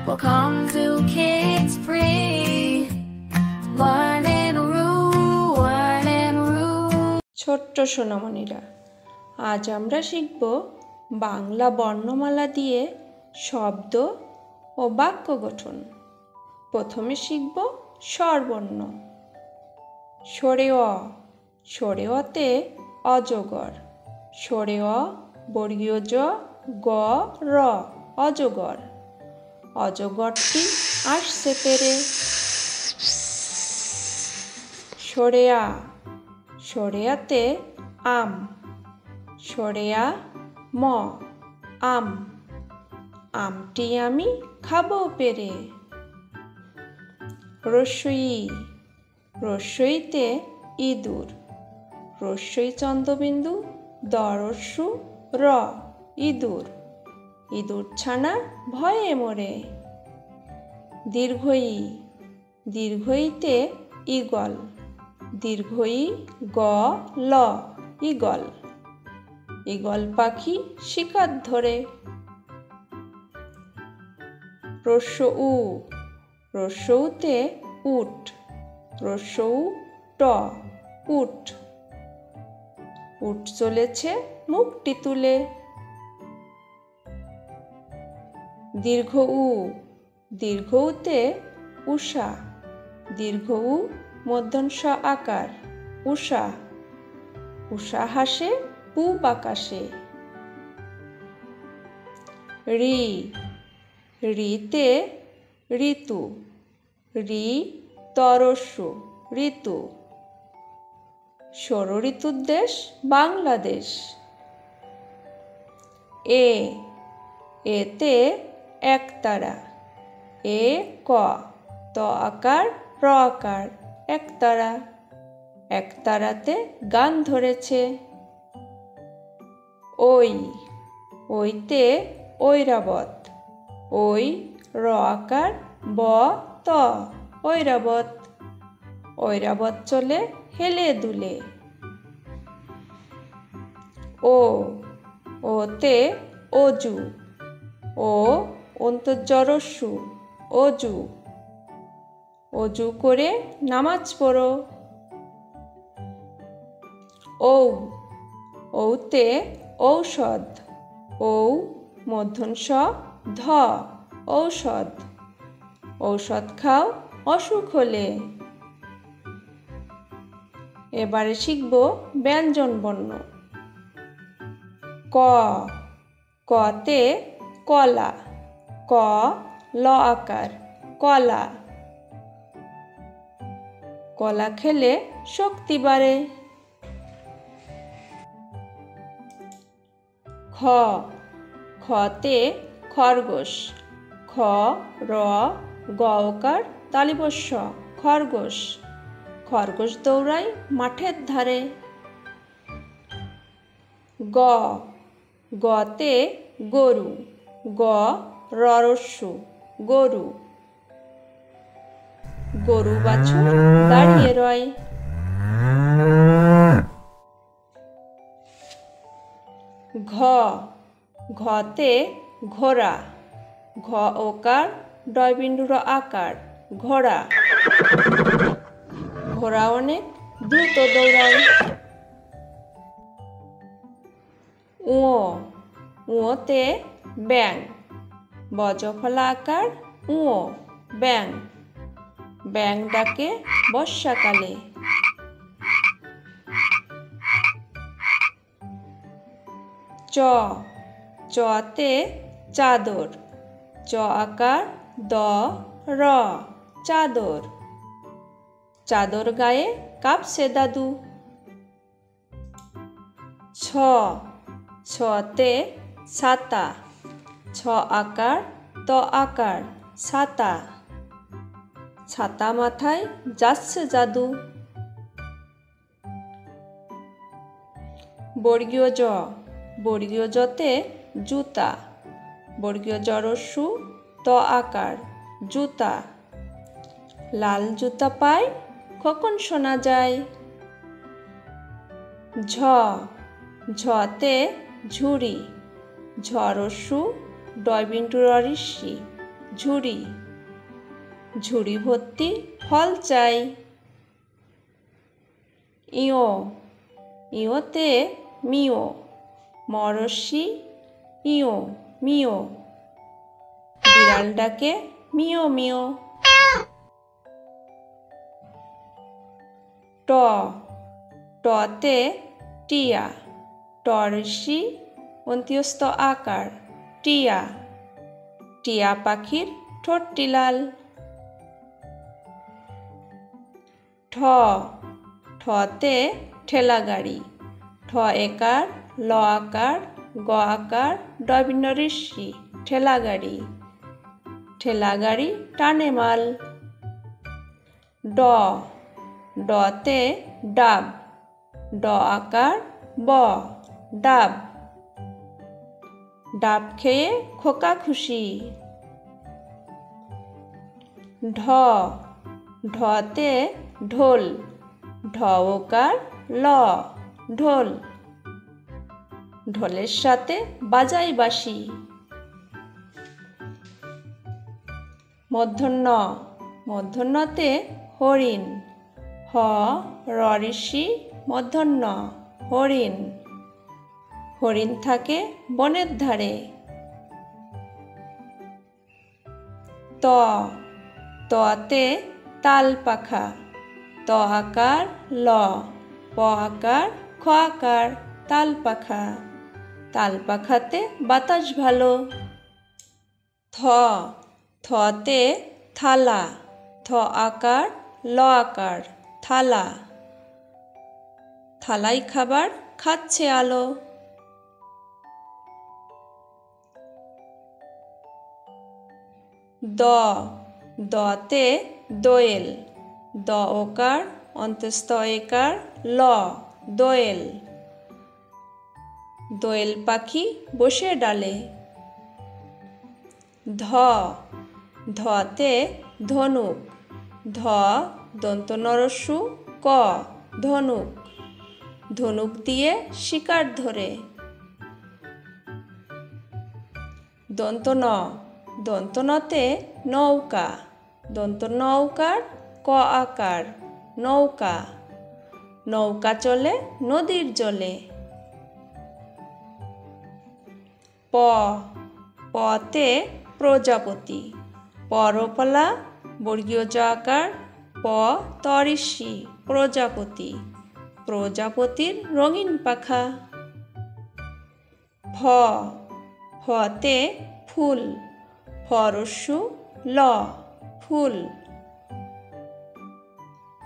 Welcome to Kids Free. Learn and rule, learn and rule. ছোট্ট সোনামণিরা, আজ আমরা শিখব বাংলা বর্ণমালা দিয়ে শব্দ ও বাক্য গঠন। প্রথমে শিখব স্বরবর্ণ। সরে অ, সরে অতে অজগর। সরে অ বর্গীয় জ গ র, অজগর। অজগরটি আসছে পেরে। সরে আ, সরে আতে আম। সরে আ ম, আম। আমটি আমি খাবো পেরে। রস্বই, রস্বইতে ইঁদুর। রস্বই চন্দ্রবিন্দু দরস্যু র, ইঁদুর। ইঁদুর ছানা ভয়ে মরে। দীর্ঘই, দীর্ঘইতে ঈগল। দীর্ঘই গ ল, ঈগল। ঈগল পাখি শিকার ধরে। রস্য উ, রস্য উতে উট। রস্য উ ট, উট। উট চলেছে মুখটি তুলে। দীর্ঘ উ, দীর্ঘ উতে উষা। দীর্ঘ উ মূর্ধন্য ষ আকার, উষা। উষা হাসে পূব আকাশে। রি, রিতে ঋতু। রি তরস্যু, ঋতু। ষড় ঋতুর দেশ বাংলাদেশ। এ, এতে একতারা। এ ক, ত আকার র আকার, একতারা। একতারাতে গান ধরেছে। ওই, ওইতে ঐরাবত। ওই র আকার ব ত, ঐরাবত। ঐরাবত চলে হেলে দুলে। ও, ওতে অজু। ও অন্তর্জরস্যু, অজু। অজু করে নামাজ পড়ো। ঔ, ঔতে ঔষধ। ঔ মূর্ধন্য ষ ধ, ঔষধ। ঔষধ খাও অসুখ হলে। এবারে শিখব ব্যঞ্জন বর্ণ। ক, কতে কলা। ক ল আকার, কলা। কলা খেলে শক্তি বাড়ে। খ, খতে খরগোশ। খ র গ ওকার তালিবস্য, খরগোশ। খরগোশ দৌড়ায় মাঠের ধারে। গ, গতে গরু। গ রস্যু, গরু। গরু বাছুর দাঁড়িয়ে রয়। ঘ, ঘতে ঘোড়া। ঘ ওকার ডয়বিন্দুর আকার, ঘোড়া। ঘোড়া অনেক দ্রুত দৌড়ায়। উ, উতে ব্যাঙ। বজফলা আকার উ, ব্যাঙ। ব্যাঙ ডাকে বর্ষাকালে। চ, চতে চাদর। চ আকার দ র, চাদর। চাদর গায়ে কাঁপছে দাদু। ছ, ছতে ছাতা। ছ আকার ত আকার, ছাতা। ছাতা মাথায় যাচ্ছে জাদু। বর্গীয় জ, বর্গীয় জতে জুতা। বর্গীয় জরস্যু ত আকার, জুতা। লাল জুতা পায় কখন শোনা যায়। ঝ, ঝতে ঝুড়ি। ঝরস্যু ডয়বিন্দু ঋষি, ঝুড়ি, ঝুড়ি ভর্তি ফল চাই। ইয়ো, ইয়োতে মিও, মরশি ইয়ো মিও, বিড়াল ডাকে মিও মিও। ট, টতে টিয়া, টরসি অন্ত্যস্ত আকার টিয়া, টিয়া পাখির ঠোঁটটি লাল। ঠ, ঠতে ঠেলা গাড়ি, ঠ একার ল আকার গ আকার ডবিন্য ঋষি ঠেলা গাড়ি, ঠেলা গাড়ি টানে মাল। ড, ডতে ডাব, ড আকার ব ডাব, ডাব খেয়ে খোকা খুশি। ঢ, ঢতে ঢোল, ঢ ওকার ল ঢোল, ঢোলের সাথে বাজাই বাঁশি। মূর্ধন্য, মূর্ধন্যতে হরিণ, হ র ঋষি মূর্ধন্য হরিণ, হরিণ থাকে বনের ধারে। ত, ততে তাল পাখা, ত আকার ল, প আকার খ আকার তাল পাখা, তাল পাখাতে বাতাস ভালো। থ, থতে থালা, থ আকার ল আকার থালা, থালাই খাবার খাচ্ছে আলো। দ, দতে দোয়েল, দ ওকার অন্তস্থ একার ল দোয়েল, দোয়েল পাখি বসে ডালে। ধ, ধতে ধনুক, ধ দন্ত নরস্যু ক ধনুক, ধনুক দিয়ে শিকার ধরে। দন্ত ন, দন্ত নতে নৌকা, দন্ত নৌকার ক আকার নৌকা, নৌকা চলে নদীর জলে। প, পতে প্রজাপতি, পরপলা বর্গীয় জ আকার প তরিষি প্রজাপতি, প্রজাপতির রঙিন পাখা। ফ, ফতে ফুল, ফরস্যু ল ফুল,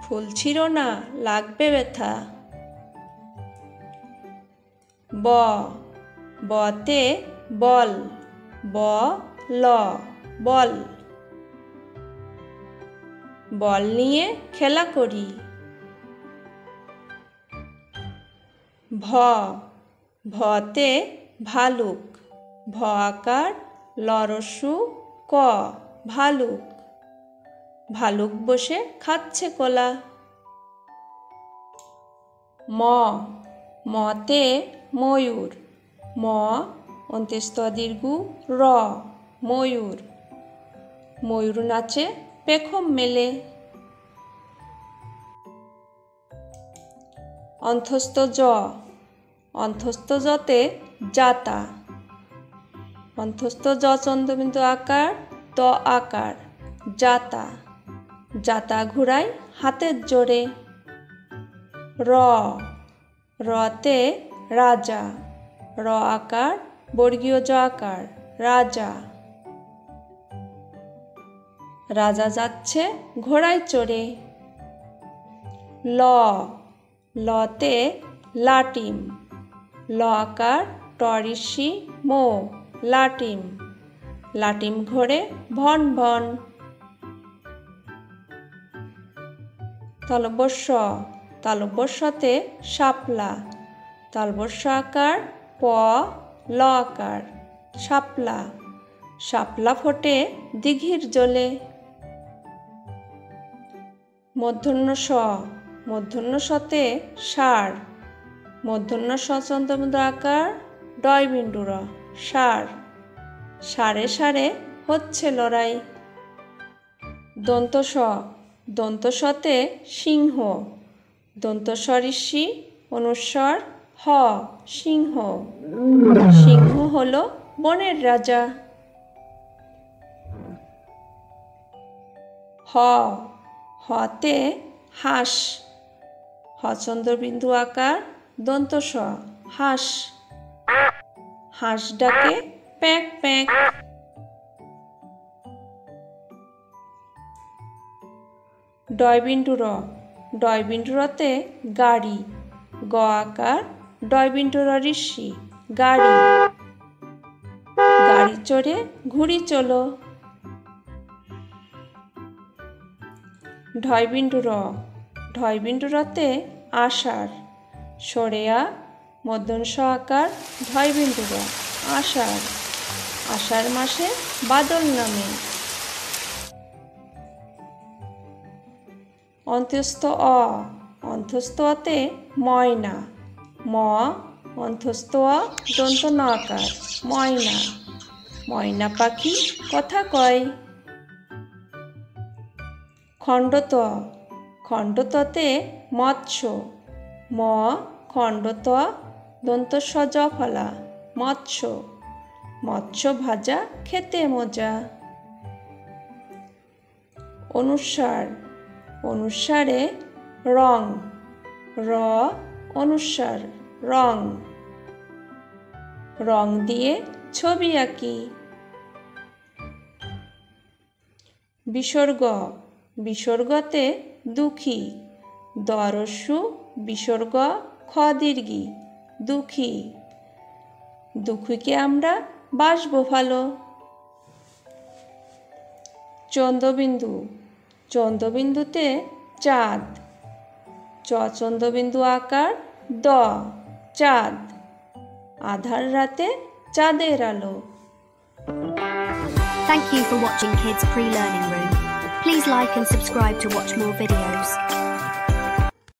ফুল ছিঁড়ো না লাগবে ব্যথা। ব, বতে বল, ব ল বল, বল নিয়ে খেলা করি। ভ, ভতে ভালুক, ভ আকার ল রস্যু ক ভালুক, ভালুক বসে খাচ্ছে কলা। ম, মতে ময়ূর, ম অন্ত্যস্ত দীর্ঘ র ময়ূর, ময়ূর নাচে পেখম মেলে। অন্ত্যস্ত জ, অন্ত্যস্ত জতে জাতা, অন্ত্যস্ত জ চন্দ্রবিন্দু আকার ত আকার জাতা, জাতা ঘুরাই হাতের জোরে। র, রতে রাজা, র আকার বর্গীয় জ আকার রাজা, রাজা যাচ্ছে ঘোড়ায় চড়ে। ল, লতে লাটিম, ল আকার টরিষি মো লাটিম, লাটিম ঘোরে ভন ভন। তালব্য-শ, তালব্য-শতে শাপলা, তালব্য-শ আকার প ল আকার শাপলা, শাপলা ফোটে দিঘির জলে। মূর্ধন্য-ষ, মূর্ধন্য-শতে ষাঁড়, মূর্ধন্য-ষ চন্দ্রবিন্দু আকার ডয় বিন্দু র ষাঁড়, ষাঁড়ে ষাঁড়ে হচ্ছে লড়াই। দন্ত স, দন্ত সতে সিংহ, দন্ত সরিষি অনুস্বর হ, সিংহ। সিংহ হলো বনের রাজা। হ, হতে হাঁস, হ চন্দ্রবিন্দু আকার দন্ত স, হাঁস। হাঁস ডাকে প্যাঁক প্যাঁক। ডয়বিন্দু র, ডয়বিন্দু রতে গাড়ি, গ আকার ডয়বিন্দু র ঋষি, গাড়ি। গাড়ি চড়ে ঘুড়ি চলো। ঢয়বিন্দু র, ঢয়বিন্দু রতে আষাঢ়, সরেয়া মধ্যংশ আকার ঢয়বিন্দু র, আষাঢ়। আষাঢ় মাসে বাদল নামে। অন্ত্যস্ত অ, অন্ত্যস্ত অতে ময়না, ম অন্ত্যস্ত অ দন্ত ন আকার ময়না। ময়না পাখি কথা কয়। খণ্ডত, খণ্ডততে মৎস্য, ম খণ্ডত দন্ত স জ ফলা, মৎস্য। মৎস্য ভাজা খেতে মজা। অনুস্বার, অনুস্বারে রং, র অনুস্বার রং। রং দিয়ে ছবি আঁকি। বিসর্গ, বিসর্গতে দুঃখী, দ রস্যু বিসর্গ খ দীর্ঘী, দুঃখী। দুঃখীকে আমরা বাসবো ভালো। চন্দ্রবিন্দু, চন্দ্রবিন্দুতে চাঁদ, চ চন্দ্রবিন্দু আকার দ, চাঁদ। আধার রাতে চাঁদের আলো। Thank you for watching Kids Pre-Learning Room. Please like and subscribe to watch more videos.